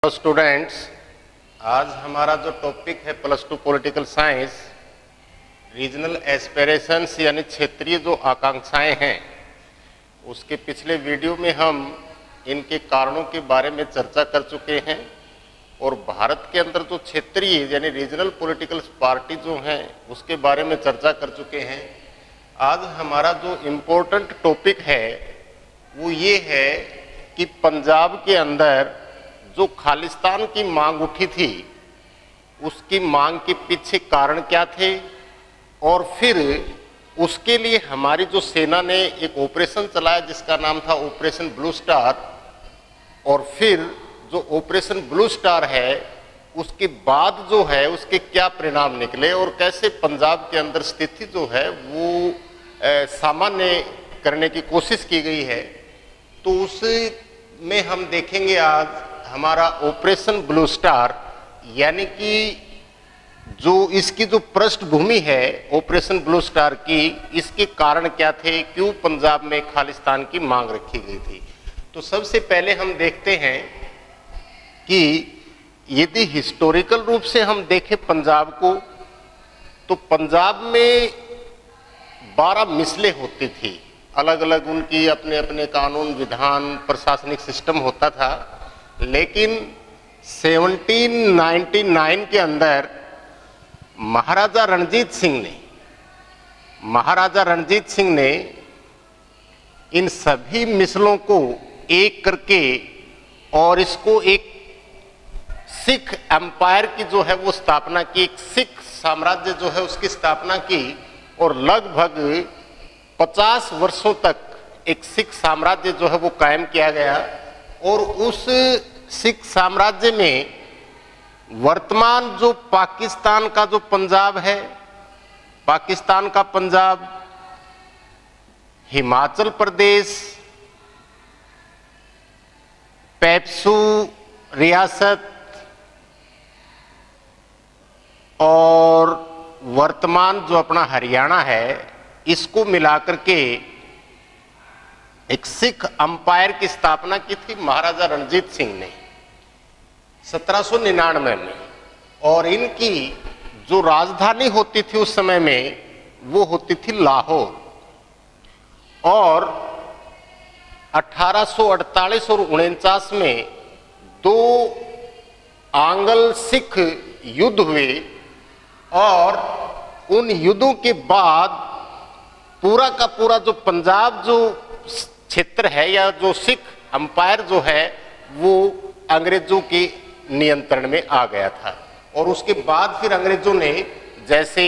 तो स्टूडेंट्स, आज हमारा जो टॉपिक है +2 पॉलिटिकल साइंस, रीजनल एस्पिरेशंस यानी क्षेत्रीय जो आकांक्षाएं हैं, उसके पिछले वीडियो में हम इनके कारणों के बारे में चर्चा कर चुके हैं और भारत के अंदर जो क्षेत्रीय यानी रीजनल पॉलिटिकल पार्टी जो हैं उसके बारे में चर्चा कर चुके हैं। आज हमारा जो इम्पोर्टेंट टॉपिक है वो ये है कि पंजाब के अंदर जो खालिस्तान की मांग उठी थी, उसकी मांग के पीछे कारण क्या थे और फिर उसके लिए हमारी जो सेना ने एक ऑपरेशन चलाया जिसका नाम था ऑपरेशन ब्लू स्टार, और फिर जो ऑपरेशन ब्लू स्टार है उसके बाद जो है उसके क्या परिणाम निकले और कैसे पंजाब के अंदर स्थिति जो है वो सामान्य करने की कोशिश की गई है। तो उसमें हम देखेंगे आज हमारा ऑपरेशन ब्लू स्टार, यानी कि जो इसकी जो पृष्ठभूमि है ऑपरेशन ब्लू स्टार की, इसके कारण क्या थे, क्यों पंजाब में खालिस्तान की मांग रखी गई थी। तो सबसे पहले हम देखते हैं कि यदि हिस्टोरिकल रूप से हम देखें पंजाब को, तो पंजाब में 12 मिसलें होती थी, अलग अलग उनकी अपने अपने कानून विधान प्रशासनिक सिस्टम होता था। लेकिन 1799 के अंदर महाराजा रणजीत सिंह ने इन सभी मिसलों को एक करके और इसको एक सिख एम्पायर की जो है वो स्थापना की, एक सिख साम्राज्य जो है उसकी स्थापना की और लगभग 50 वर्षों तक एक सिख साम्राज्य जो है वो कायम किया गया। और उस सिख साम्राज्य में वर्तमान जो पाकिस्तान का जो पंजाब है, पाकिस्तान का पंजाब, हिमाचल प्रदेश, पेप्सू रियासत और वर्तमान जो अपना हरियाणा है, इसको मिलाकर के एक सिख अंपायर की स्थापना की थी महाराजा रणजीत सिंह ने 1799 में। और इनकी जो राजधानी होती थी उस समय में वो होती थी लाहौर। और 1848 और 49 में 2 आंग्ल सिख युद्ध हुए और उन युद्धों के बाद पूरा का पूरा जो पंजाब जो क्षेत्र है या जो सिख अंपायर जो है वो अंग्रेजों के नियंत्रण में आ गया था। और उसके बाद फिर अंग्रेजों ने, जैसे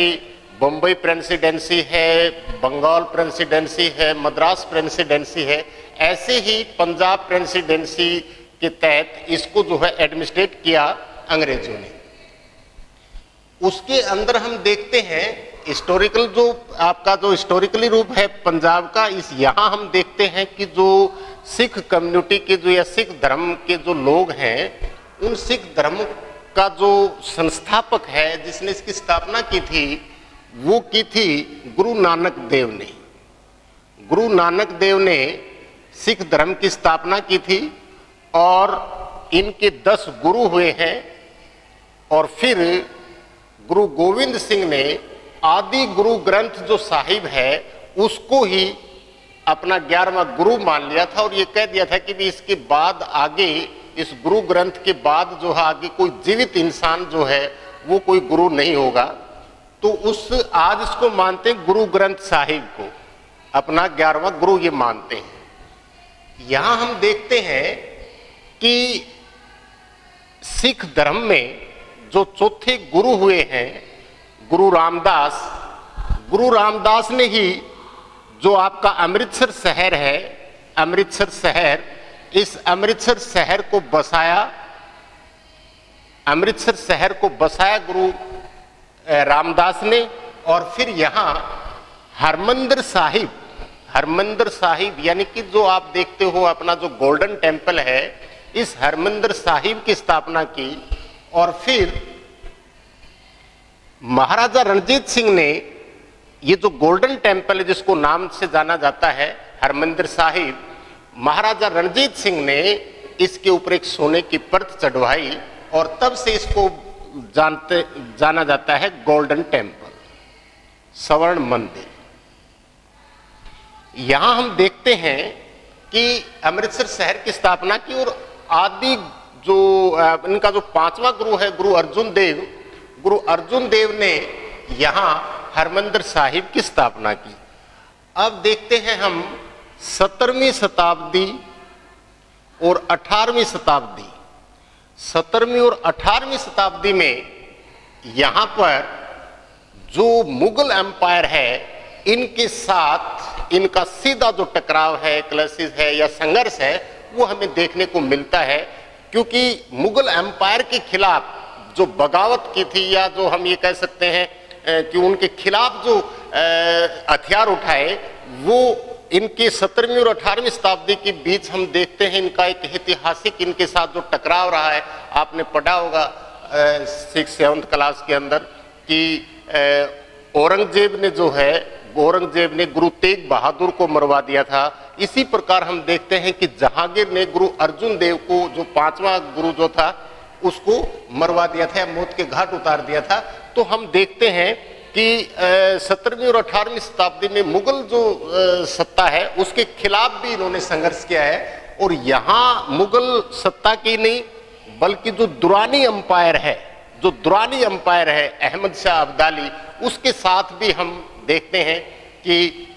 बम्बई प्रेसिडेंसी है, बंगाल प्रेसिडेंसी है, मद्रास प्रेसिडेंसी है, ऐसे ही पंजाब प्रेसिडेंसी के तहत इसको जो है एडमिनिस्ट्रेट किया अंग्रेजों ने। उसके अंदर हम देखते हैं हिस्टोरिकल जो आपका जो हिस्टोरिकली रूप है पंजाब का, इस यहाँ हम देखते हैं कि जो सिख कम्युनिटी के जो या सिख धर्म के जो लोग हैं, उन सिख धर्म का जो संस्थापक है जिसने इसकी स्थापना की थी वो की थी गुरु नानक देव ने। गुरु नानक देव ने सिख धर्म की स्थापना की थी और इनके 10 गुरु हुए हैं। और फिर गुरु गोविंद सिंह ने आदि गुरु ग्रंथ जो साहिब है उसको ही अपना 11वां गुरु मान लिया था और ये कह दिया था कि भी इसके बाद आगे, इस गुरु ग्रंथ के बाद जो है आगे कोई जीवित इंसान जो है वो कोई गुरु नहीं होगा। तो उस आज इसको मानते हैं गुरु ग्रंथ साहिब को, अपना 11वां गुरु ये मानते हैं। यहां हम देखते हैं कि सिख धर्म में जो चौथे गुरु हुए हैं गुरु रामदास ने ही जो आपका अमृतसर शहर है, अमृतसर शहर, इस अमृतसर शहर को बसाया, अमृतसर शहर को बसाया गुरु रामदास ने। और फिर यहाँ हरमंदिर साहिब यानी कि जो आप देखते हो अपना जो गोल्डन टेम्पल है, इस हरमंदिर साहिब की स्थापना की। और फिर महाराजा रणजीत सिंह ने ये जो गोल्डन टेम्पल है जिसको नाम से जाना जाता है हरमंदिर साहिब, महाराजा रणजीत सिंह ने इसके ऊपर एक सोने की परत चढ़वाई और तब से इसको जाना जाता है गोल्डन टेम्पल, स्वर्ण मंदिर। यहां हम देखते हैं कि अमृतसर शहर की स्थापना की और आदि जो इनका जो 5वां गुरु है गुरु अर्जुन देव ने यहां हरमंदिर साहिब की स्थापना की। अब देखते हैं हम 17वीं शताब्दी और 18वीं शताब्दी, 17वीं और 18वीं शताब्दी में यहां पर जो मुगल एम्पायर है इनके साथ इनका सीधा जो टकराव है, क्लैशेस है या संघर्ष है, वो हमें देखने को मिलता है। क्योंकि मुगल एम्पायर के खिलाफ जो बगावत की थी, या जो हम ये कह सकते हैं कि उनके खिलाफ जो हथियार उठाए, वो इनके 17वीं और 18वीं शताब्दी के बीच हम देखते हैं इनका एक ऐतिहासिक इनके साथ जो टकराव रहा है। आपने पढ़ा होगा 6th-7th क्लास के अंदर कि औरंगजेब ने गुरु तेग बहादुर को मरवा दिया था। इसी प्रकार हम देखते हैं कि जहांगीर ने गुरु अर्जुन देव को, जो 5वां गुरु जो था, उसको मरवा दिया था, मौत के घाट उतार दिया था। तो हम देखते हैं कि 17वीं और 18वीं शताब्दी में मुगल जो सत्ता है उसके खिलाफ भी इन्होंने संघर्ष किया है। और यहाँ मुगल सत्ता की नहीं बल्कि जो दुरानी अंपायर है अहमद शाह अब्दाली, उसके साथ भी हम देखते हैं कि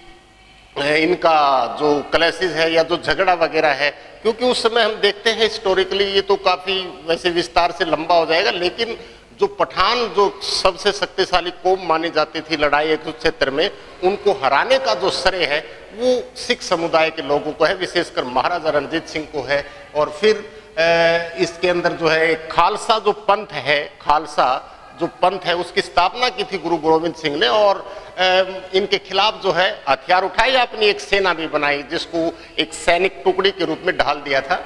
इनका जो क्लैशेस है या जो झगड़ा वगैरह है। क्योंकि उस समय हम देखते हैं हिस्टोरिकली, ये तो काफी वैसे विस्तार से लंबा हो जाएगा, लेकिन जो पठान जो सबसे शक्तिशाली कौम मानी जाती थी लड़ाई एक क्षेत्र में, उनको हराने का जो श्रेय है वो सिख समुदाय के लोगों को है, विशेषकर महाराजा रणजीत सिंह को है। और फिर इसके अंदर जो है खालसा जो पंथ है उसकी स्थापना की थी गुरु गोविंद सिंह ने, और इनके खिलाफ जो है हथियार उठाए, अपनी एक सेना भी बनाई जिसको एक सैनिक टुकड़ी के रूप में ढाल दिया था।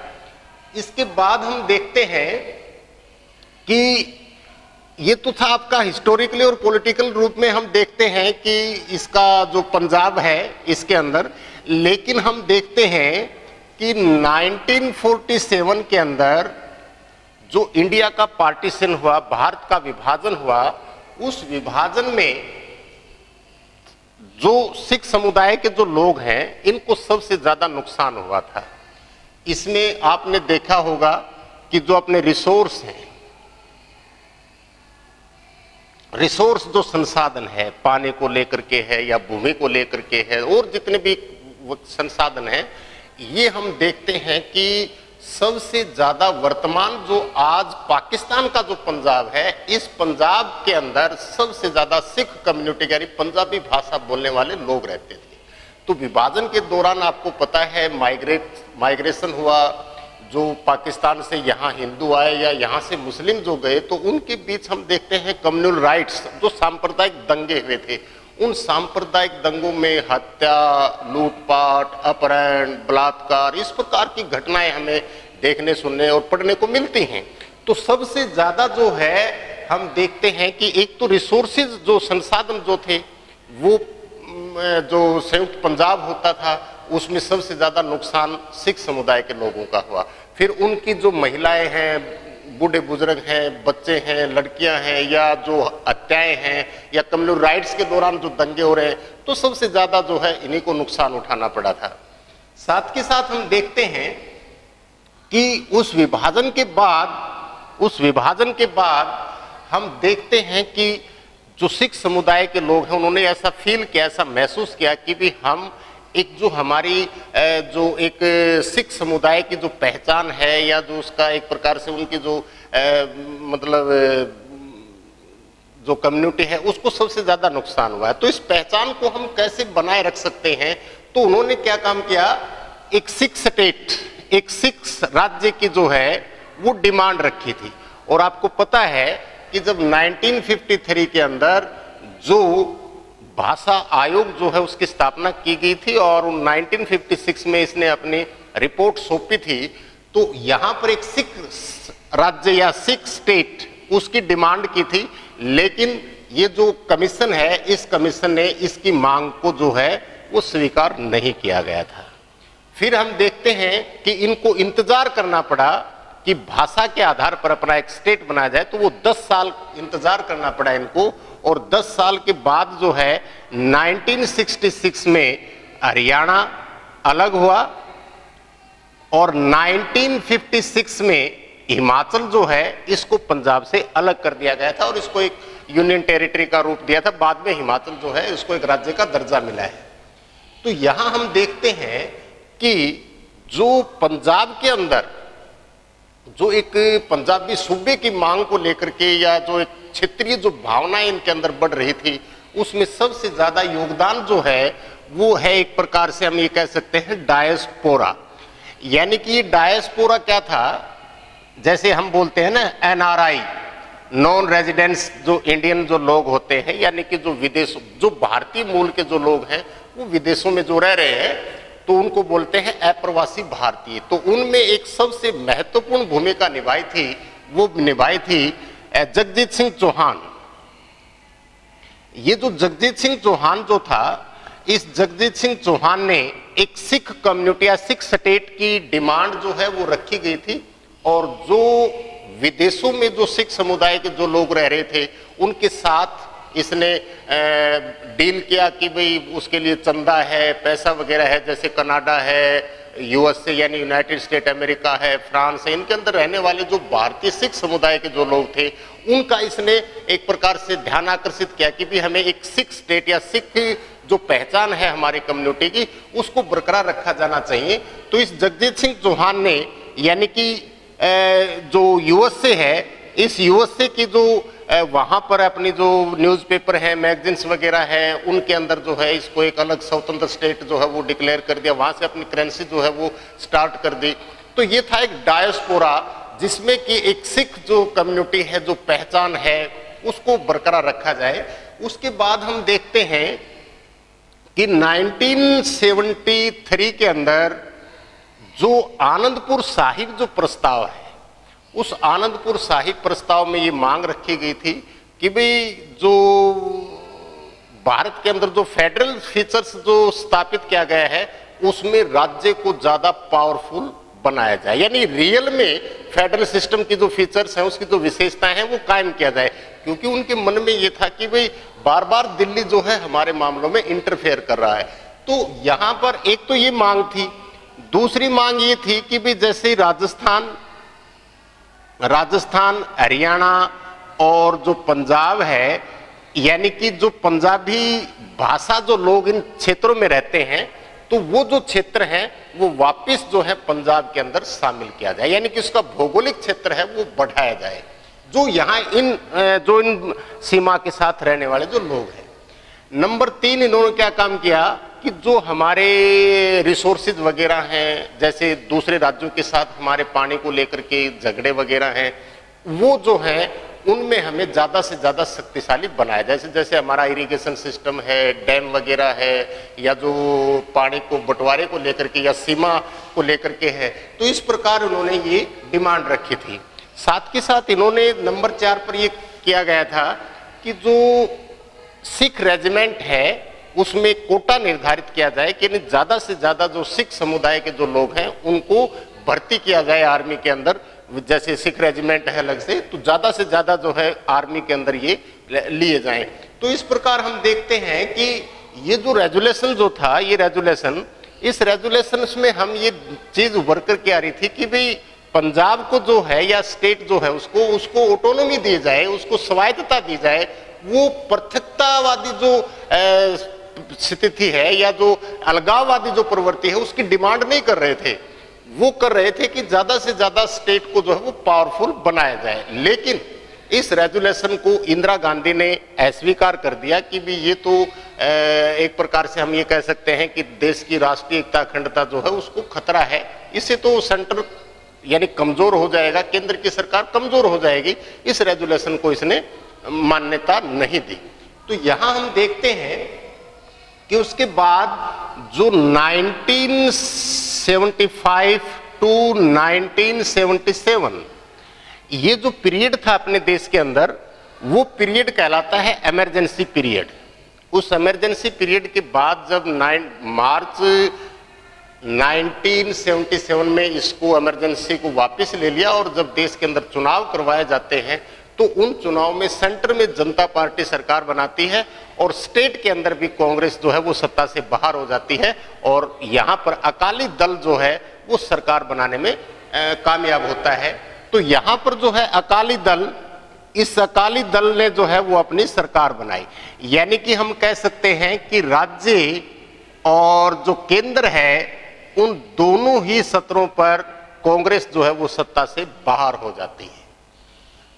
इसके बाद हम देखते हैं कि ये तो था आपका हिस्टोरिकली और पॉलिटिकल रूप में हम देखते हैं कि इसका जो पंजाब है इसके अंदर। लेकिन हम देखते हैं कि 1947 के अंदर जो इंडिया का पार्टीशन हुआ, भारत का विभाजन हुआ, उस विभाजन में जो सिख समुदाय के जो लोग हैं इनको सबसे ज्यादा नुकसान हुआ था। इसमें आपने देखा होगा कि जो अपने रिसोर्स हैं, रिसोर्स जो संसाधन है, पानी को लेकर के है या भूमि को लेकर के है, और जितने भी संसाधन हैं, ये हम देखते हैं कि सबसे ज्यादा वर्तमान जो आज पाकिस्तान का जो पंजाब है, इस पंजाब के अंदर सबसे ज्यादा सिख कम्युनिटी यानी पंजाबी भाषा बोलने वाले लोग रहते थे। तो विभाजन के दौरान आपको पता है माइग्रेशन हुआ, जो पाकिस्तान से यहाँ हिंदू आए या यहाँ से मुस्लिम जो गए, तो उनके बीच हम देखते हैं कम्युनल राइट्स, जो सांप्रदायिक दंगे हुए थे, उन सांप्रदायिक दंगों में हत्या, लूटपाट, अपहरण, बलात्कार, इस प्रकार की घटनाएं हमें देखने, सुनने और पढ़ने को मिलती हैं। तो सबसे ज्यादा जो है हम देखते हैं कि एक तो रिसोर्सेज जो संसाधन जो थे, वो जो संयुक्त पंजाब होता था उसमें सबसे ज्यादा नुकसान सिख समुदाय के लोगों का हुआ। फिर उनकी जो महिलाएं हैं, बूढ़े बुजुर्ग हैं, बच्चे हैं, लड़कियां हैं, या जो हत्याएं हैं या कम्युनल राइट्स के दौरान जो दंगे हो रहे हैं, तो सबसे ज्यादा जो है इन्हीं को नुकसान उठाना पड़ा था। साथ के साथ हम देखते हैं कि उस विभाजन के बाद हम देखते हैं कि जो सिख समुदाय के लोग हैं उन्होंने ऐसा फील किया, ऐसा महसूस किया कि भी हम एक जो हमारी जो एक सिख समुदाय की जो पहचान है, या जो उसका एक प्रकार से उनकी जो मतलब जो कम्युनिटी है, उसको सबसे ज्यादा नुकसान हुआ है। तो इस पहचान को हम कैसे बनाए रख सकते हैं? तो उन्होंने क्या काम किया, एक सिख स्टेट, एक सिख राज्य की जो है वो डिमांड रखी थी। और आपको पता है कि जब 1953 के अंदर जो भाषा आयोग जो है उसकी स्थापना की गई थी और 1956 में इसने अपनी रिपोर्ट सौंपी थी, तो यहां पर एक सिख राज्य या सिख स्टेट उसकी डिमांड की थी। लेकिन ये जो कमीशन है, इस कमीशन ने इसकी मांग को जो है वो स्वीकार नहीं किया गया था। फिर हम देखते हैं कि इनको इंतजार करना पड़ा कि भाषा के आधार पर अपना एक स्टेट बनाया जाए, तो वो 10 साल इंतजार करना पड़ा इनको। और 10 साल के बाद जो है 1966 में हरियाणा अलग हुआ और 1956 में हिमाचल जो है इसको पंजाब से अलग कर दिया गया था और इसको एक यूनियन टेरिटरी का रूप दिया था। बाद में हिमाचल जो है इसको एक राज्य का दर्जा मिला है। तो यहां हम देखते हैं कि जो पंजाब के अंदर जो एक पंजाबी सूबे की मांग को लेकर के या जो एक क्षेत्रीय जो भावनाएं इनके अंदर बढ़ रही थी, उसमें सबसे ज्यादा योगदान जो है वो है एक प्रकार से हम ये कह सकते हैं डायस्पोरा। यानी कि ये डायस्पोरा क्या था, जैसे हम बोलते हैं ना एनआरआई, नॉन रेजिडेंट्स, जो इंडियन जो लोग होते हैं, यानी कि जो विदेश जो भारतीय मूल के जो लोग हैं वो विदेशों में जो रह रहे हैं तो उनको बोलते हैं अप्रवासी भारतीय। तो उनमें एक सबसे महत्वपूर्ण भूमिका निभाई थी, वो निभाई थी जगजीत सिंह चौहान। ये जो जगजीत सिंह चौहान जो था, इस जगजीत सिंह चौहान ने एक सिख कम्युनिटी या सिख स्टेट की डिमांड जो है वो रखी गई थी और जो विदेशों में जो सिख समुदाय के जो लोग रह रहे थे उनके साथ इसने डील किया कि भाई उसके लिए चंदा है, पैसा वगैरह है, जैसे कनाडा है, यूएसए यानी यूनाइटेड स्टेट अमेरिका है, फ्रांस है, इनके अंदर रहने वाले जो भारतीय सिख समुदाय के जो लोग थे उनका इसने एक प्रकार से ध्यान आकर्षित किया कि भी हमें एक सिख स्टेट या सिख जो पहचान है हमारी कम्युनिटी की उसको बरकरार रखा जाना चाहिए। तो इस जगजीत सिंह चौहान ने, यानी कि जो यूएसए है, इस यूएसए की जो वहां पर अपनी जो न्यूज़पेपर है, मैगजीन्स वगैरह है, उनके अंदर जो है इसको एक अलग स्वतंत्र स्टेट जो है वो डिक्लेयर कर दिया, वहां से अपनी करेंसी जो है वो स्टार्ट कर दी। तो ये था एक डायस्पोरा जिसमें कि एक सिख जो कम्युनिटी है, जो पहचान है, उसको बरकरार रखा जाए। उसके बाद हम देखते हैं कि 1973 के अंदर जो आनंदपुर साहिब जो प्रस्ताव है, उस आनंदपुर साहिब प्रस्ताव में ये मांग रखी गई थी कि भाई जो भारत के अंदर जो फेडरल फीचर्स जो स्थापित किया गया है उसमें राज्य को ज्यादा पावरफुल बनाया जाए, यानी रियल में फेडरल सिस्टम की जो फीचर्स हैं, उसकी जो विशेषताएं हैं वो कायम किया जाए। क्योंकि उनके मन में ये था कि भाई बार बार दिल्ली जो है हमारे मामलों में इंटरफेयर कर रहा है। तो यहां पर एक तो ये मांग थी, दूसरी मांग ये थी कि भाई जैसे राजस्थान, हरियाणा और जो पंजाब है, यानी कि जो पंजाबी भाषा जो लोग इन क्षेत्रों में रहते हैं, तो वो जो क्षेत्र है वो वापस जो है पंजाब के अंदर शामिल किया जाए, यानी कि उसका भौगोलिक क्षेत्र है वो बढ़ाया जाए, जो यहाँ इन सीमा के साथ रहने वाले जो लोग हैं। नंबर 3, इन्होंने क्या काम किया कि जो हमारे रिसोर्सेज वगैरह हैं, जैसे दूसरे राज्यों के साथ हमारे पानी को लेकर के झगड़े वगैरह हैं, वो जो है उनमें हमें ज़्यादा से ज़्यादा शक्तिशाली बनाया जाए। जैसे हमारा इरिगेशन सिस्टम है, डैम वगैरह है, या जो पानी को बंटवारे को लेकर के या सीमा को लेकर के है, तो इस प्रकार उन्होंने ये डिमांड रखी थी। साथ के साथ इन्होंने नंबर 4 पर ये किया गया था कि जो सिख रेजिमेंट है उसमें कोटा निर्धारित किया जाए कि ज़्यादा से ज़्यादा जो सिख समुदाय के जो लोग हैं उनको भर्ती किया जाए आर्मी के अंदर। जैसे सिख रेजिमेंट है अलग से, तो ज़्यादा से ज़्यादा जो है आर्मी के अंदर ये लिए जाएं। तो इस प्रकार हम देखते हैं कि ये जो रेजुलेशन जो था, ये रेजुलेशन, इस रेजुलेशन में हम ये चीज़ उभर करके आ रही थी कि भाई पंजाब को जो है या स्टेट जो है उसको ऑटोनॉमी दी जाए, उसको स्वायत्तता दी जाए। वो पृथकतावादी जो स्थिति है या जो अलगाववादी जो प्रवृत्ति है उसकी डिमांड नहीं कर रहे थे, वो कर रहे थे कि ज्यादा से ज्यादा स्टेट को जो है वो पावरफुल बनाया जाए। लेकिन इस रेजुलेशन को इंदिरा गांधी ने अस्वीकार कर दिया कि भी ये तो एक प्रकार से हम ये कह सकते हैं कि देश की राष्ट्रीय एकता अखंडता जो है उसको खतरा है, इससे तो सेंटर यानी कमजोर हो जाएगा, केंद्र की सरकार कमजोर हो जाएगी। इस रेजुलेशन को इसने मान्यता नहीं दी। तो यहां हम देखते हैं कि उसके बाद जो 1975 टू 1977 ये जो पीरियड था अपने देश के अंदर, वो पीरियड कहलाता है इमरजेंसी पीरियड। उस इमरजेंसी पीरियड के बाद जब मार्च 1977 में इसको इमरजेंसी को वापस ले लिया और जब देश के अंदर चुनाव करवाए जाते हैं तो उन चुनाव में सेंटर में जनता पार्टी सरकार बनाती है और स्टेट के अंदर भी कांग्रेस जो है वो सत्ता से बाहर हो जाती है और यहां पर अकाली दल जो है वो सरकार बनाने में कामयाब होता है। तो यहां पर जो है अकाली दल, इस अकाली दल ने जो है वो अपनी सरकार बनाई। यानी कि हम कह सकते हैं कि राज्य और जो केंद्र है उन दोनों ही सत्रों पर कांग्रेस जो है वो सत्ता से बाहर हो जाती है।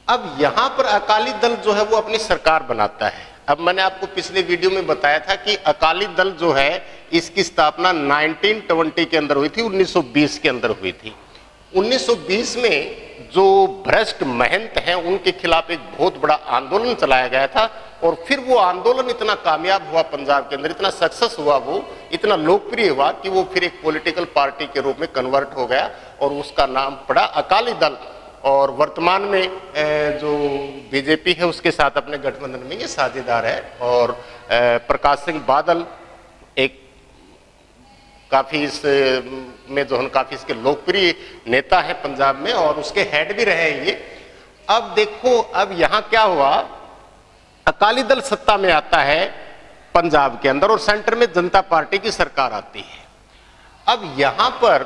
अब यहां पर अकाली दल जो है वो अपनी सरकार बनाता है। अब मैंने आपको पिछले वीडियो में बताया था कि अकाली दल जो है इसकी स्थापना 1920 के अंदर हुई थी, 1920 के अंदर हुई थी। 1920 में जो भ्रष्ट महंत हैं उनके खिलाफ एक बहुत बड़ा आंदोलन चलाया गया था और फिर वो आंदोलन इतना कामयाब हुआ पंजाब के अंदर, इतना सक्सेस हुआ, वो इतना लोकप्रिय हुआ कि वो फिर एक पॉलिटिकल पार्टी के रूप में कन्वर्ट हो गया और उसका नाम पड़ा अकाली दल। और वर्तमान में जो बीजेपी है उसके साथ अपने गठबंधन में ये साझेदार है और प्रकाश सिंह बादल एक काफी इस में जो है काफी इसके लोकप्रिय नेता है पंजाब में और उसके हेड भी रहे हैं ये। अब देखो, अब यहां क्या हुआ, अकाली दल सत्ता में आता है पंजाब के अंदर और सेंटर में जनता पार्टी की सरकार आती है। अब यहां पर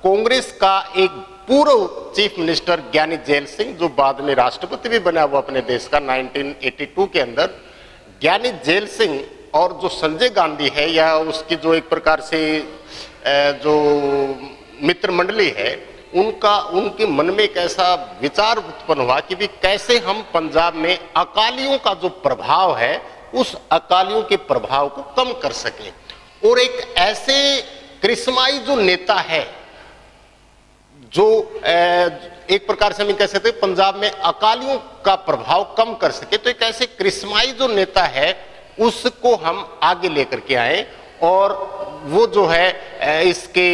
कांग्रेस का एक पूर्व चीफ मिनिस्टर ज्ञानी जैल सिंह, जो बाद में राष्ट्रपति भी बना हुआ अपने देश का 1982 के अंदर, ज्ञानी जैल सिंह और जो संजय गांधी है या उसकी जो एक प्रकार से जो मित्र मंडली है उनके मन में एक ऐसा विचार उत्पन्न हुआ कि भी कैसे हम पंजाब में अकालियों का जो प्रभाव है उस अकालियों के प्रभाव को कम कर सके और एक ऐसे करिश्माई जो नेता है जो एक प्रकार से हम कह सकते हैं पंजाब में अकालियों का प्रभाव कम कर सके, तो एक ऐसे करिश्माई जो नेता है उसको हम आगे लेकर के आए और वो जो है इसके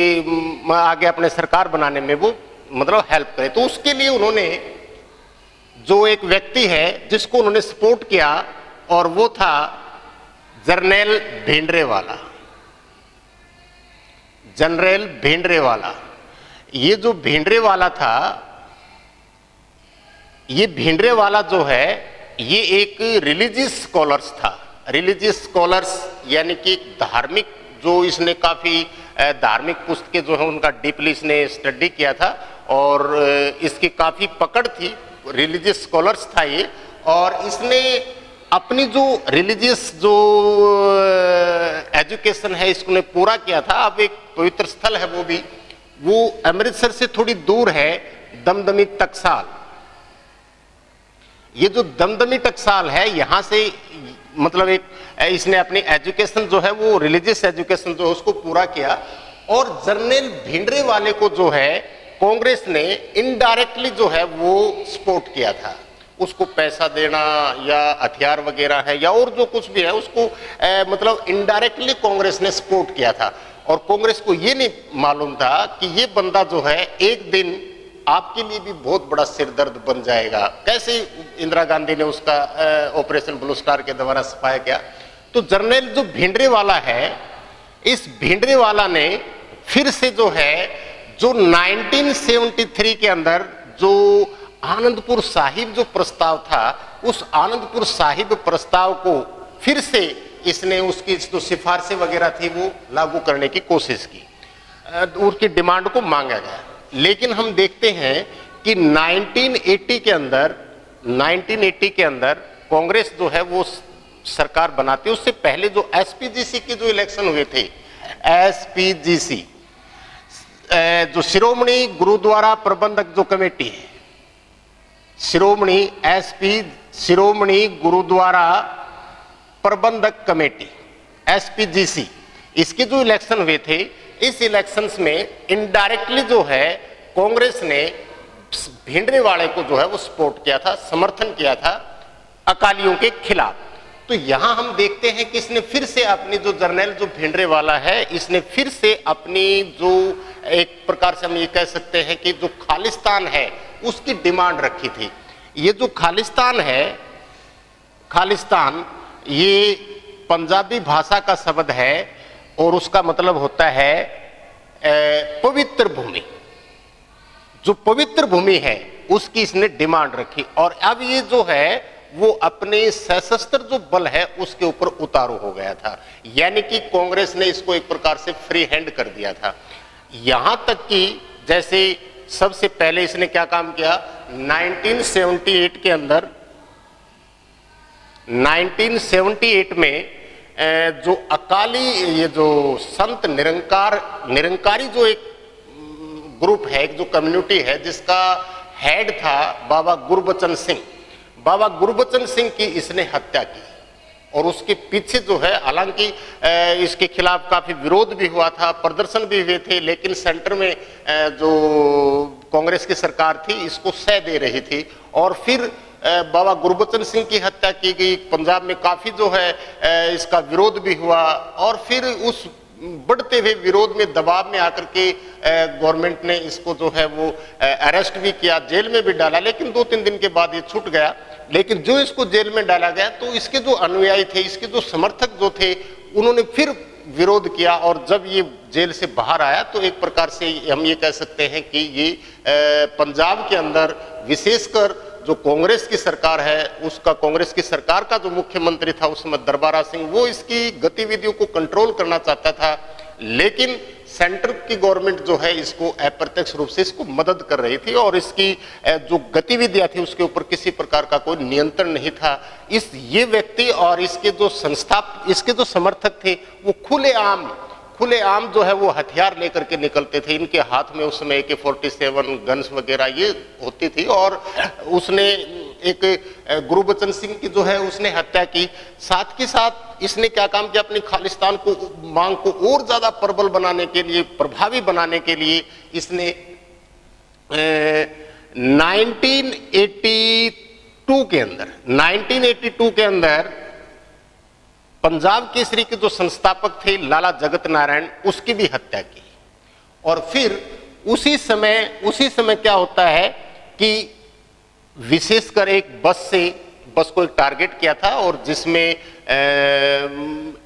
आगे अपने सरकार बनाने में वो मतलब हेल्प करे। तो उसके लिए उन्होंने जो एक व्यक्ति है जिसको उन्होंने सपोर्ट किया और वो था जनरल भिंडरेवाला। जनरल भिंडरेवाला, ये जो भिंडरेवाला था, ये भिंडरेवाला जो है ये एक रिलीजियस स्कॉलर्स था। रिलीजियस स्कॉलर्स यानी कि धार्मिक, जो इसने काफी धार्मिक पुस्तकें जो है उनका डीपली इसने स्टडी किया था और इसकी काफी पकड़ थी। रिलीजियस स्कॉलर्स था ये और इसने अपनी जो रिलीजियस जो एजुकेशन है इसको पूरा किया था। अब एक पवित्र स्थल है वो अमृतसर से थोड़ी दूर है, दमदमी टकसाल। ये जो दमदमी टकसाल है यहां से मतलब एक इसने अपनी एजुकेशन जो है वो रिलीजियस एजुकेशन जो है उसको पूरा किया और जनरल भिंडरेवाले को जो है कांग्रेस ने इनडायरेक्टली जो है वो सपोर्ट किया था। उसको पैसा देना या हथियार वगैरह है या और जो कुछ भी है उसको मतलब इनडायरेक्टली कांग्रेस ने सपोर्ट किया था और कांग्रेस को ये नहीं मालूम था कि ये बंदा जो है एक दिन आपके लिए भी बहुत बड़ा सिरदर्द बन जाएगा। कैसे इंदिरा गांधी ने उसका ऑपरेशन ब्लू स्टार के द्वारा सफाया किया। तो जनरल जो भिंडरेवाला है, इस भिंडरेवाला ने फिर से जो है जो 1973 के अंदर जो आनंदपुर साहिब जो प्रस्ताव था, उस आनंदपुर साहिब प्रस्ताव को फिर से इसने उसकी जो सिफारिशें वगैरह थी वो लागू करने की कोशिश की, उसकी डिमांड को मांगा गया। लेकिन हम देखते हैं कि 1980 के अंदर कांग्रेस जो है वो सरकार बनाती है। उससे पहले जो एसपीजीसी के जो इलेक्शन हुए थे, एसपीजीसी जो शिरोमणि गुरुद्वारा प्रबंधक जो कमेटी है, शिरोमणि गुरुद्वारा प्रबंधक कमेटी एसपीजीसी, इसके जो इलेक्शन हुए थे, इस इलेक्शंस में इनडायरेक्टली जो है कांग्रेस ने भिंडरेवाले को जो है वो सपोर्ट किया था, समर्थन किया था अकालियों के खिलाफ। तो यहां हम देखते हैं कि इसने फिर से अपनी जो जनरल जो भिंडरेवाला है, इसने फिर से अपनी जो एक प्रकार से हम ये कह सकते हैं कि जो खालिस्तान है उसकी डिमांड रखी थी। ये जो खालिस्तान है, खालिस्तान ये पंजाबी भाषा का शब्द है और उसका मतलब होता है पवित्र भूमि, जो पवित्र भूमि है उसकी इसने डिमांड रखी। और अब ये जो है वो अपने सशस्त्र जो बल है उसके ऊपर उतारू हो गया था, यानी कि कांग्रेस ने इसको एक प्रकार से फ्री हैंड कर दिया था। यहां तक कि जैसे सबसे पहले इसने क्या काम किया, 1978 के अंदर, 1978 में जो अकाली, ये जो संत निरंकारी जो एक ग्रुप है, एक जो कम्युनिटी है, जिसका हेड था बाबा गुरबचन सिंह, बाबा गुरबचन सिंह की इसने हत्या की। और उसके पीछे जो है, हालांकि इसके खिलाफ काफी विरोध भी हुआ था, प्रदर्शन भी हुए थे, लेकिन सेंटर में जो कांग्रेस की सरकार थी इसको सह दे रही थी। और फिर बाबा गुरबचन सिंह की हत्या की गई। पंजाब में काफी जो है इसका विरोध भी हुआ, और फिर उस बढ़ते हुए विरोध में, दबाव में आकर के गवर्नमेंट ने इसको जो है वो अरेस्ट भी किया, जेल में भी डाला, लेकिन 2-3 दिन के बाद ये छूट गया। लेकिन जो इसको जेल में डाला गया, तो इसके जो अनुयायी थे, इसके जो समर्थक जो थे, उन्होंने फिर विरोध किया। और जब ये जेल से बाहर आया तो एक प्रकार से हम ये कह सकते हैं कि ये पंजाब के अंदर, विशेषकर जो कांग्रेस की सरकार है, उसका, कांग्रेस की सरकार का जो मुख्यमंत्री था उस समय दरबारा सिंह, वो इसकी गतिविधियों को कंट्रोल करना चाहता था, लेकिन सेंटर की गवर्नमेंट जो है इसको अप्रत्यक्ष रूप से इसको मदद कर रही थी, और इसकी जो गतिविधियां थी उसके ऊपर किसी प्रकार का कोई नियंत्रण नहीं था। ये व्यक्ति और इसके जो समर्थक थे, वो खुलेआम जो है वो हथियार लेकर के निकलते थे। इनके हाथ में उस समय AK-47 गन्स वगैरह ये होती थी। और उसने एक गुरबचन सिंह की जो है उसने हत्या की। साथ के साथ इसने क्या काम किया, अपनी खालिस्तान को, मांग को और ज्यादा प्रबल बनाने के लिए, प्रभावी बनाने के लिए इसने 1982 के अंदर पंजाब केसरी के जो संस्थापक थे लाला जगत नारायण, उसकी भी हत्या की। और फिर उसी समय क्या होता है कि विशेषकर एक बस को एक टारगेट किया था, और जिसमें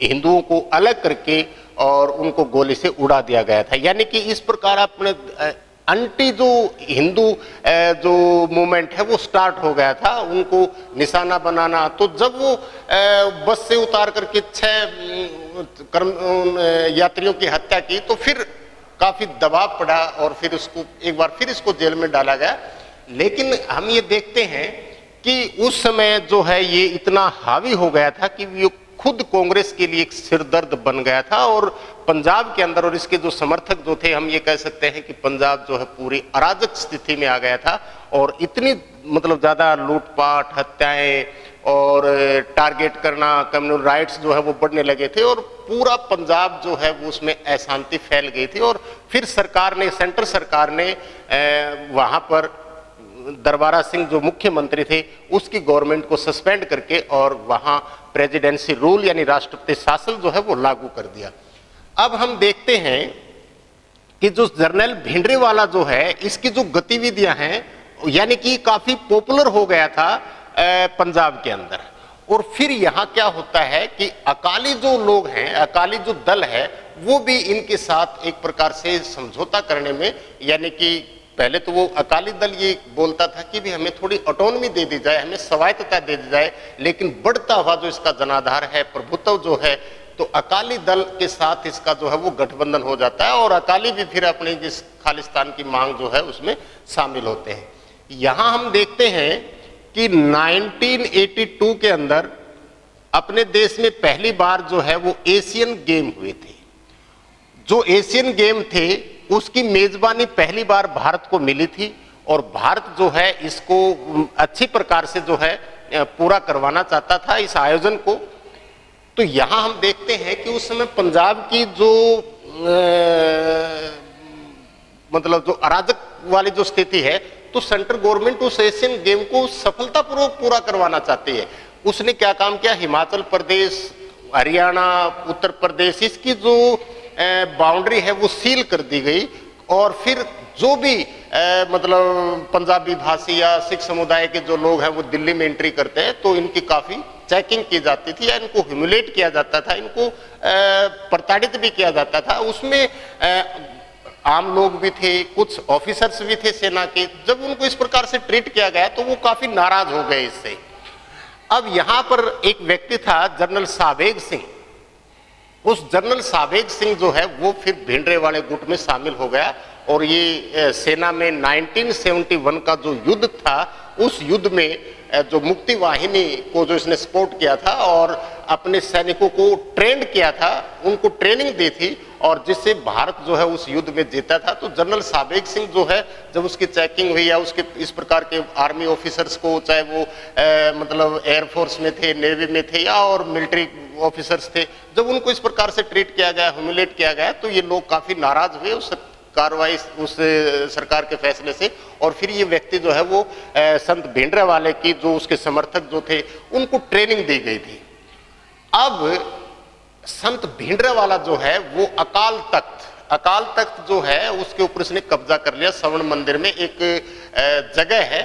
हिंदुओं को अलग करके और उनको गोली से उड़ा दिया गया था। यानी कि इस प्रकार अपने अंटी जो हिंदू जो मूवमेंट है वो स्टार्ट हो गया था, उनको निशाना बनाना। तो जब वो बस से उतार करके 6 यात्रियों की हत्या की, तो फिर काफी दबाव पड़ा, और फिर एक बार फिर इसको जेल में डाला गया। लेकिन हम ये देखते हैं कि उस समय जो है ये इतना हावी हो गया था कि ये खुद कांग्रेस के लिए एक सिरदर्द बन गया था। और पंजाब के अंदर, और इसके जो समर्थक जो थे, हम ये कह सकते हैं कि पंजाब जो है पूरी अराजक स्थिति में आ गया था। और इतनी मतलब ज्यादा लूटपाट, हत्याएं और टारगेट करना, कम्युनल राइट्स जो है वो बढ़ने लगे थे, और पूरा पंजाब जो है वो उसमें अशांति फैल गई थी। और फिर सेंट्रल सरकार ने वहां पर दरबारा सिंह जो मुख्यमंत्री थे उसकी गवर्नमेंट को सस्पेंड करके और वहां प्रेसिडेंसी रूल यानी राष्ट्रपति शासन जो है वो लागू कर दिया। अब हम देखते हैं कि जो जनरल भिंडरावाला जो है, इसकी जो गतिविधियां हैं, यानी कि काफी पॉपुलर हो गया था पंजाब के अंदर। और फिर यहां क्या होता है कि अकाली जो लोग हैं, अकाली जो दल है, वो भी इनके साथ एक प्रकार से समझौता करने में, यानी कि पहले तो वो अकाली दल ये बोलता था कि भी हमें थोड़ी ऑटोनॉमी दे दी जाए, हमें स्वायत्तता दे दी जाए, लेकिन बढ़ता हुआ जो इसका जनाधार है, प्रभुत्व जो है, तो अकाली दल के साथ इसका जो है वो गठबंधन हो जाता है, और अकाली भी फिर अपनी जिस खालिस्तान की मांग जो है उसमें शामिल होते हैं। यहां हम देखते हैं कि 1982 के अंदर अपने देश में पहली बार जो है वो एशियन गेम हुए थे। जो एशियन गेम थे उसकी मेजबानी पहली बार भारत को मिली थी, और भारत जो है इसको अच्छी प्रकार से जो है पूरा करवाना चाहता था इस आयोजन को। तो यहां हम देखते हैं कि उस समय पंजाब की जो मतलब जो अराजक वाली जो स्थिति है, तो सेंट्रल गवर्नमेंट उस एशियन गेम को सफलतापूर्वक पूरा करवाना चाहती है। उसने क्या काम किया, हिमाचल प्रदेश, हरियाणा, उत्तर प्रदेश, इसकी जो बाउंड्री है वो सील कर दी गई, और फिर जो भी मतलब पंजाबी भाषी या सिख समुदाय के जो लोग हैं वो दिल्ली में एंट्री करते हैं, तो इनकी काफी चेकिंग की जाती थी, या इनको ह्यूमिलेट किया जाता था, इनको प्रताड़ित भी किया जाता था। उसमें आम लोग भी थे, कुछ ऑफिसर्स भी थे सेना के। जब उनको इस प्रकार से ट्रीट किया गया तो वो काफी नाराज हो गए इससे। अब यहां पर एक व्यक्ति था जनरल साबेग सिंह। उस जनरल साबेग सिंह जो है वो फिर भिंडरे वाले गुट में शामिल हो गया और ये सेना में 1971 का जो युद्ध था उस युद्ध में जो मुक्ति वाहिनी को जो इसने सपोर्ट किया था और अपने सैनिकों को ट्रेंड किया था, उनको ट्रेनिंग दी थी और जिससे भारत जो है उस युद्ध में जीता था। तो जनरल साबेग सिंह जो है जब उसकी चेकिंग हुई या उसके इस प्रकार के आर्मी ऑफिसर्स को, चाहे वो मतलब एयरफोर्स में थे, नेवी में थे या और मिलिट्री ऑफिसर्स थे, जब उनको इस प्रकार से ट्रीट किया गया, ह्यूमिलेट किया गया, तो ये लोग काफी नाराज हुए उस कार्रवाई, उस सरकार के फैसले से। और फिर ये व्यक्ति जो है वो संत भिंडरे वाले की जो उसके समर्थक जो थे उनको ट्रेनिंग दी गई थी। अब संत भिंडरे वाला जो है वो अकाल तख्त जो है उसके ऊपर उसने कब्जा कर लिया। स्वर्ण मंदिर में एक जगह है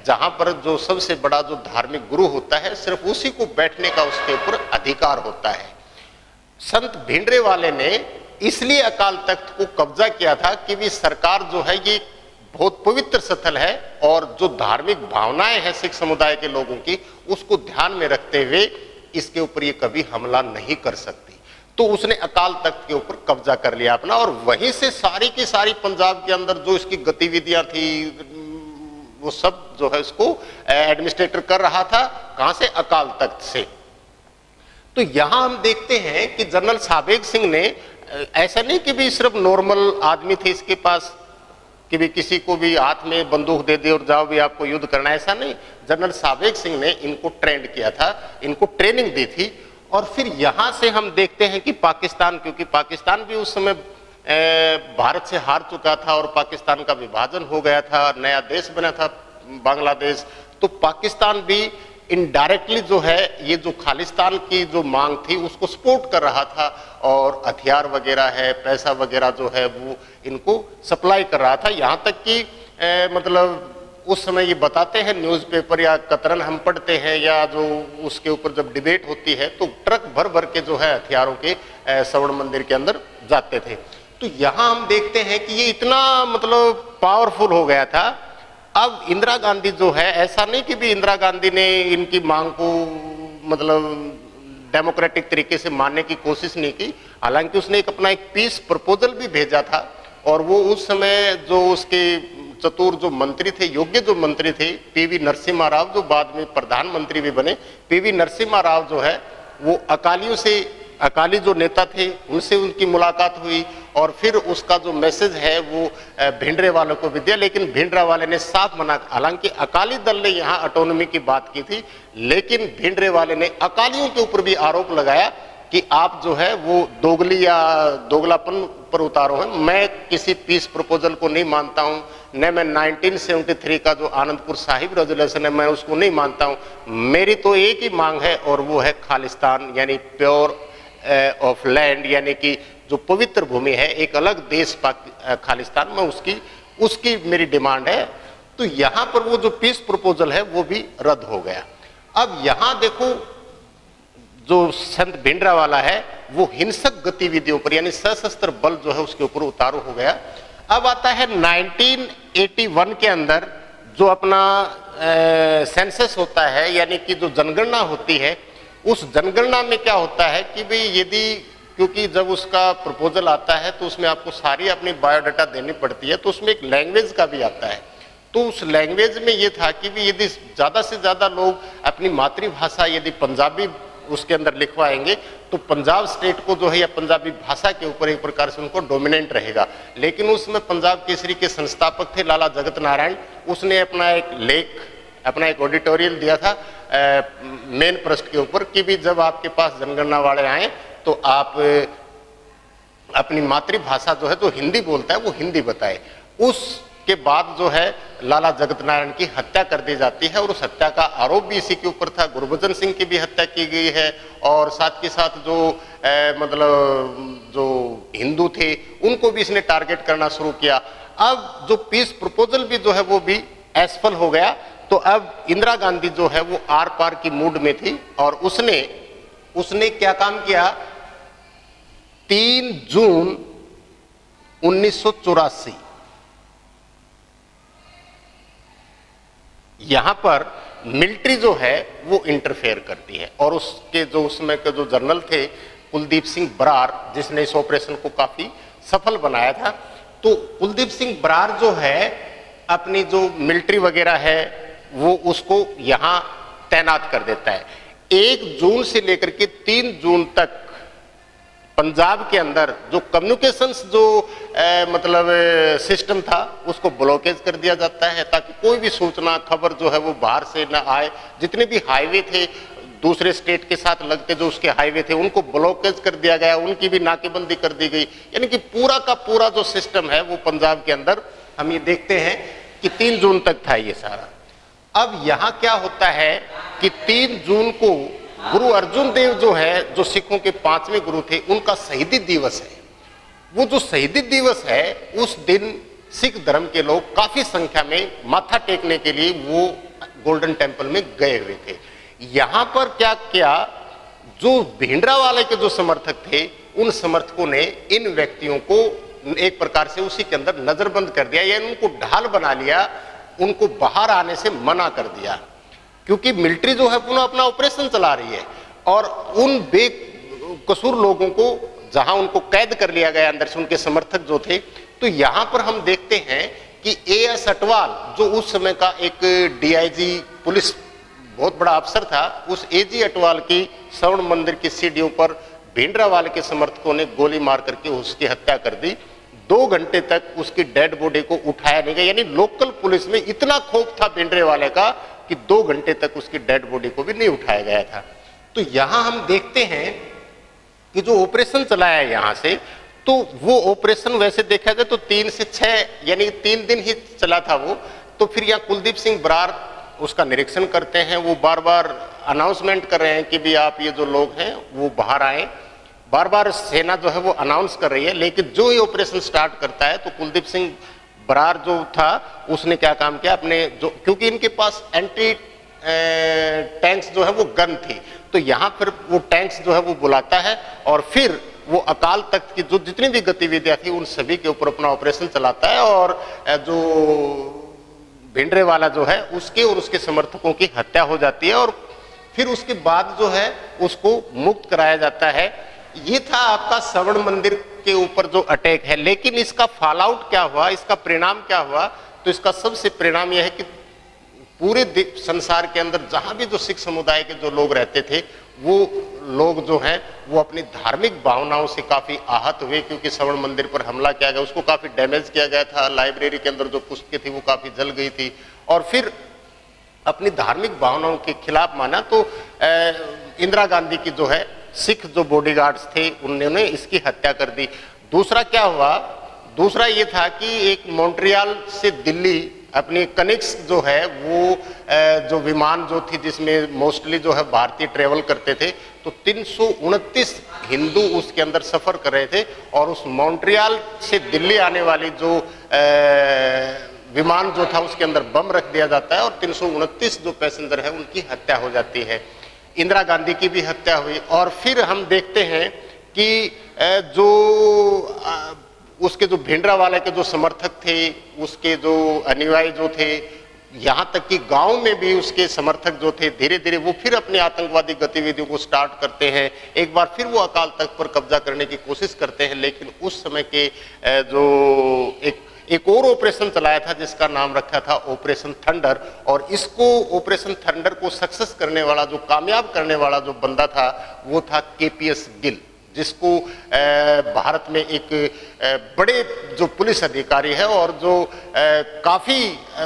जहां पर जो सबसे बड़ा जो धार्मिक गुरु होता है सिर्फ उसी को बैठने का उसके ऊपर अधिकार होता है। संत भिंडरे वाले ने इसलिए अकाल तख्त को कब्जा किया था कि भी सरकार जो है ये बहुत पवित्र स्थल है और जो धार्मिक भावनाएं हैं सिख समुदाय के लोगों की उसको ध्यान में रखते हुए इसके ऊपर ये कभी हमला नहीं कर सकती। तो उसने अकाल तख्त के ऊपर कब्जा कर लिया अपना और वहीं से सारी की सारी पंजाब के अंदर जो इसकी गतिविधियां थी वो सब जो है इसको एडमिनिस्ट्रेटर कर रहा था। कहां से? अकाल तख्त से। तो यहां हम देखते हैं कि जनरल साबेग सिंह ने ऐसा नहीं कि भी सिर्फ नॉर्मल आदमी थे इसके पास कि भी किसी को भी हाथ में बंदूक दे दे और जाओ भी आपको युद्ध करना, ऐसा नहीं। जनरल साबेग सिंह ने इनको ट्रेंड किया था, इनको ट्रेनिंग दी थी। और फिर यहां से हम देखते हैं कि पाकिस्तान, क्योंकि पाकिस्तान भी उस समय भारत से हार चुका था और पाकिस्तान का विभाजन हो गया था, नया देश बना था बांग्लादेश, तो पाकिस्तान भी इनडायरेक्टली जो है ये जो खालिस्तान की जो मांग थी उसको सपोर्ट कर रहा था और हथियार वगैरह है, पैसा वगैरह जो है वो इनको सप्लाई कर रहा था। यहाँ तक कि मतलब उस समय ये बताते हैं न्यूज़पेपर या कतरन हम पढ़ते हैं या जो उसके ऊपर जब डिबेट होती है तो ट्रक भर भर के जो है हथियारों के स्वर्ण मंदिर के अंदर जाते थे। तो यहाँ हम देखते हैं कि ये इतना मतलब पावरफुल हो गया था। अब इंदिरा गांधी जो है, ऐसा नहीं कि भी इंदिरा गांधी ने इनकी मांग को मतलब डेमोक्रेटिक तरीके से मानने की कोशिश नहीं की, हालांकि उसने अपना एक पीस प्रपोजल भी भेजा था और वो उस समय जो उसके चतुर जो मंत्री थे, योग्य जो मंत्री थे, पीवी नरसिम्हा राव, जो बाद में प्रधानमंत्री भी बने, पीवी नरसिम्हा राव जो है वो अकालियों से, अकाली जो नेता थे उनसे उनकी मुलाकात हुई और फिर उसका जो मैसेज है वो भिंडरे वालों को भी दिया। लेकिन भिंडरा वाले ने साफ मना, हालांकि अकाली दल ने यहाँ ऑटोनॉमी की बात की थी, लेकिन भिंडरे वाले ने अकालियों के ऊपर भी आरोप लगाया कि आप जो है वो दोगली या दोगलापन पर उतारो हैं। मैं किसी पीस प्रपोजल को नहीं मानता हूं, न मैं 1973 का जो आनंदपुर साहिब रेजोल्यूशन है मैं उसको नहीं मानता हूं। मेरी तो एक ही मांग है और वो है खालिस्तान, यानी प्योर ऑफ लैंड, यानी कि जो पवित्र भूमि है, एक अलग देश खालिस्तान में, उसकी मेरी डिमांड है। तो यहां पर वो जो पीस प्रपोजल है वो भी रद्द हो गया। अब यहां देखो जो संत भिंडरा वाला है वो हिंसक गतिविधियों पर यानी सशस्त्र बल जो है उसके ऊपर उतारू हो गया। अब आता है 1981 के अंदर जो अपना सेंसस होता है, यानी कि जो जनगणना होती है, उस जनगणना में क्या होता है कि भाई यदि, क्योंकि जब उसका प्रपोजल आता है तो उसमें आपको सारी अपनी बायोडाटा देनी पड़ती है, तो उसमें एक लैंग्वेज का भी आता है। तो उस लैंग्वेज में ये था कि भी यदि ज़्यादा से ज़्यादा लोग अपनी मातृभाषा यदि पंजाबी उसके अंदर लिखवाएंगे तो पंजाब स्टेट को जो है या पंजाबी भाषा के ऊपर एक प्रकार से उनको डोमिनेंट रहेगा। लेकिन उसमें पंजाब केसरी के संस्थापक थे लाला जगत नारायण, उसने अपना एक लेख, अपना एक ऑडिटोरियल दिया था मेन पृष्ठ के ऊपर कि भी जब आपके पास जनगणना वाले आए तो आप अपनी मातृभाषा जो है जो हिंदी बोलता है वो हिंदी बताए। उसके बाद जो है लाला जगत नारायण की हत्या कर दी जाती है और उस हत्या का आरोप भी इसी के ऊपर था। गुरबचन सिंह की भी हत्या की गई है और साथ के साथ जो मतलब जो हिंदू थे उनको भी इसने टारगेट करना शुरू किया। अब जो पीस प्रपोजल भी जो है वो भी असफल हो गया। तो अब इंदिरा गांधी जो है वो आर पार की मूड में थी और उसने क्या काम किया, 3 जून 1984 यहां पर मिलिट्री जो है वो इंटरफेयर करती है और उसके जो उसमें के जो जनरल थे कुलदीप सिंह बरार, जिसने इस ऑपरेशन को काफी सफल बनाया था, तो कुलदीप सिंह बरार जो है अपनी जो मिलिट्री वगैरह है वो उसको यहां तैनात कर देता है। 1 जून से लेकर के 3 जून तक पंजाब के अंदर जो कम्युनिकेशंस जो मतलब सिस्टम था उसको ब्लॉकेज कर दिया जाता है ताकि कोई भी सूचना खबर जो है वो बाहर से ना आए। जितने भी हाईवे थे दूसरे स्टेट के साथ लगते जो उसके हाईवे थे उनको ब्लॉकेज कर दिया गया, उनकी भी नाकेबंदी कर दी गई। यानी कि पूरा का पूरा जो सिस्टम है वो पंजाब के अंदर हम ये देखते हैं कि 3 जून तक था ये सारा। अब यहां क्या होता है कि 3 जून को गुरु अर्जुन देव जो है, जो सिखों के 5वें गुरु थे, उनका शहीदी दिवस है। वो जो शहीदी दिवस है उस दिन सिख धर्म के लोग काफी संख्या में माथा टेकने के लिए वो गोल्डन टेम्पल में गए हुए थे। यहां पर क्या किया, जो भिंडरावाले के जो समर्थक थे उन समर्थकों ने इन व्यक्तियों को एक प्रकार से उसी के अंदर नजरबंद कर दिया या उनको ढाल बना लिया, उनको बाहर आने से मना कर दिया, क्योंकि मिलिट्री जो है पुनः अपना ऑपरेशन चला रही है। और उन बेकसूर लोगों को जहां उनको कैद कर लिया गया अंदर से, उनके समर्थक जो थे, तो यहां पर हम देखते हैं कि एएस अटवाल जो उस समय का एक डीआईजी पुलिस बहुत बड़ा अफसर था, उस एजी अटवाल की स्वर्ण मंदिर की सीढ़ियों पर भिंडरावाले के समर्थकों ने गोली मार करके उसकी हत्या कर दी। 2 घंटे तक उसकी डेड बॉडी को उठाया नहीं गया। यानी लोकल पुलिस में इतना खौफ था भिंडरावाले का कि 2 घंटे तक उसकी डेड बॉडी को भी नहीं उठाया गया था। तो यहां हम देखते हैं कि जो ऑपरेशन चलाया है यहां से, तो वो ऑपरेशन वैसे देखा जाए तो 3 से 6 यानी 3 दिन ही चला था वो। तो फिर यहाँ कुलदीप सिंह बरार उसका निरीक्षण करते हैं, वो बार बार अनाउंसमेंट कर रहे हैं कि भी आप ये जो लोग हैं वो बाहर आए, बार बार सेना जो है वो अनाउंस कर रही है। लेकिन जो ये ऑपरेशन स्टार्ट करता है तो कुलदीप सिंह बरार जो था उसने क्या काम किया, अपने जो, क्योंकि इनके पास एंटी टैंक्स जो है वो गन थी, तो यहां फिर वो टैंक्स जो है वो बुलाता है और फिर वो अकाल तख्त की जो जितनी भी गतिविधियां थी उन सभी के ऊपर अपना ऑपरेशन चलाता है और जो भिंडरावाला जो है उसके और उसके समर्थकों की हत्या हो जाती है और फिर उसके बाद जो है उसको मुक्त कराया जाता है। ये था आपका स्वर्ण मंदिर के ऊपर जो अटैक है। लेकिन इसका फॉल आउट क्या हुआ, इसका परिणाम क्या हुआ, तो इसका सबसे परिणाम यह है कि पूरे संसार के अंदर जहां भी जो सिख समुदाय के जो लोग रहते थे वो लोग जो हैं वो अपनी धार्मिक भावनाओं से काफी आहत हुए, क्योंकि स्वर्ण मंदिर पर हमला किया गया, उसको काफी डैमेज किया गया था, लाइब्रेरी के अंदर जो पुस्तकें थी वो काफी जल गई थी और फिर अपनी धार्मिक भावनाओं के खिलाफ माना। तो इंदिरा गांधी की जो है सिख जो बॉडीगार्ड्स थे उन्होंने इसकी हत्या कर दी। दूसरा क्या हुआ, दूसरा ये था कि एक मॉन्ट्रियल से दिल्ली अपनी कनेक्स जो है वो जो विमान जो थी जिसमें मोस्टली जो है भारतीय ट्रेवल करते थे, तो 329 हिंदू उसके अंदर सफर कर रहे थे और उस मॉन्ट्रियल से दिल्ली आने वाली जो विमान जो था उसके अंदर बम रख दिया जाता है और 329 जो पैसेंजर है उनकी हत्या हो जाती है। इंदिरा गांधी की भी हत्या हुई और फिर हम देखते हैं कि जो उसके जो भिंडरावाले के जो समर्थक थे, उसके जो अनुयायी जो थे, यहाँ तक कि गांव में भी उसके समर्थक जो थे धीरे धीरे वो फिर अपनी आतंकवादी गतिविधियों को स्टार्ट करते हैं। एक बार फिर वो अकाल तख्त पर कब्जा करने की कोशिश करते हैं, लेकिन उस समय के जो एक और ऑपरेशन चलाया था जिसका नाम रखा था ऑपरेशन थंडर, और इसको ऑपरेशन थंडर को सक्सेस करने वाला, जो कामयाब करने वाला जो बंदा था वो था केपीएस गिल, जिसको भारत में एक बड़े जो पुलिस अधिकारी है और जो काफी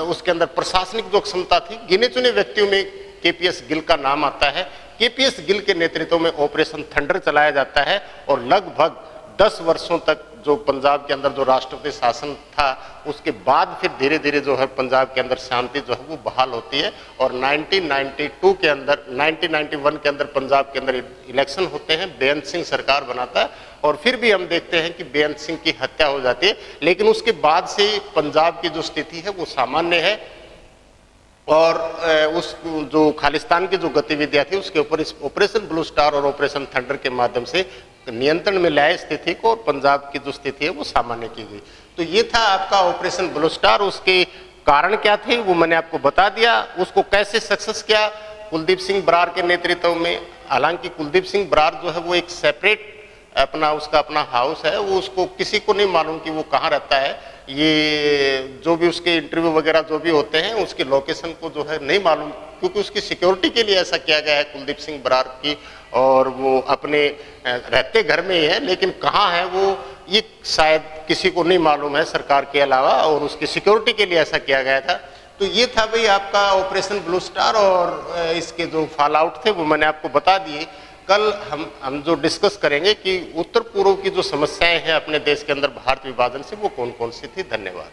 उसके अंदर प्रशासनिक जो क्षमता थी, गिने चुने व्यक्तियों में केपीएस गिल का नाम आता है। केपीएस गिल के नेतृत्व में ऑपरेशन थंडर चलाया जाता है और लगभग 10 वर्षों तक जो पंजाब के अंदर जो राष्ट्रपति शासन था उसके बाद फिर धीरे धीरे जो है पंजाब के अंदर शांति जो है वो बहाल होती है और 1992 के अंदर 1991 के अंदर पंजाब के अंदर इलेक्शन होते हैं, बेअंत सिंह सरकार बनाता है और फिर भी हम देखते हैं कि बेअंत सिंह की हत्या हो जाती है। लेकिन उसके बाद से पंजाब की जो स्थिति है वो सामान्य है और उस जो खालिस्तान की जो गतिविधियां थी उसके ऊपर इस ऑपरेशन ब्लू स्टार और ऑपरेशन थंडर के माध्यम से नियंत्रण में लाए स्थिति को, और पंजाब की जो स्थिति है वो सामान्य की गई। तो ये था आपका ऑपरेशन ब्लू स्टार। उसके कारण क्या थे वो मैंने आपको बता दिया। उसको कैसे सक्सेस किया, कुलदीप सिंह बरार के नेतृत्व में। हालांकि कुलदीप सिंह बरार जो है वो एक सेपरेट उसका अपना हाउस है, वो उसको किसी को नहीं मालूम कि वो कहाँ रहता है। ये जो भी उसके इंटरव्यू वगैरह जो भी होते हैं उसकी लोकेशन को जो है नहीं मालूम, क्योंकि उसकी सिक्योरिटी के लिए ऐसा किया गया है कुलदीप सिंह बरार की, और वो अपने रहते घर में ही है, लेकिन कहाँ है वो ये शायद किसी को नहीं मालूम है सरकार के अलावा, और उसकी सिक्योरिटी के लिए ऐसा किया गया था। तो ये था भाई आपका ऑपरेशन ब्लू स्टार, और इसके जो फॉल आउट थे वो मैंने आपको बता दिए। कल हम जो डिस्कस करेंगे कि उत्तर पूर्व की जो समस्याएं हैं अपने देश के अंदर भारत विभाजन से, वो कौन कौन सी थी। धन्यवाद।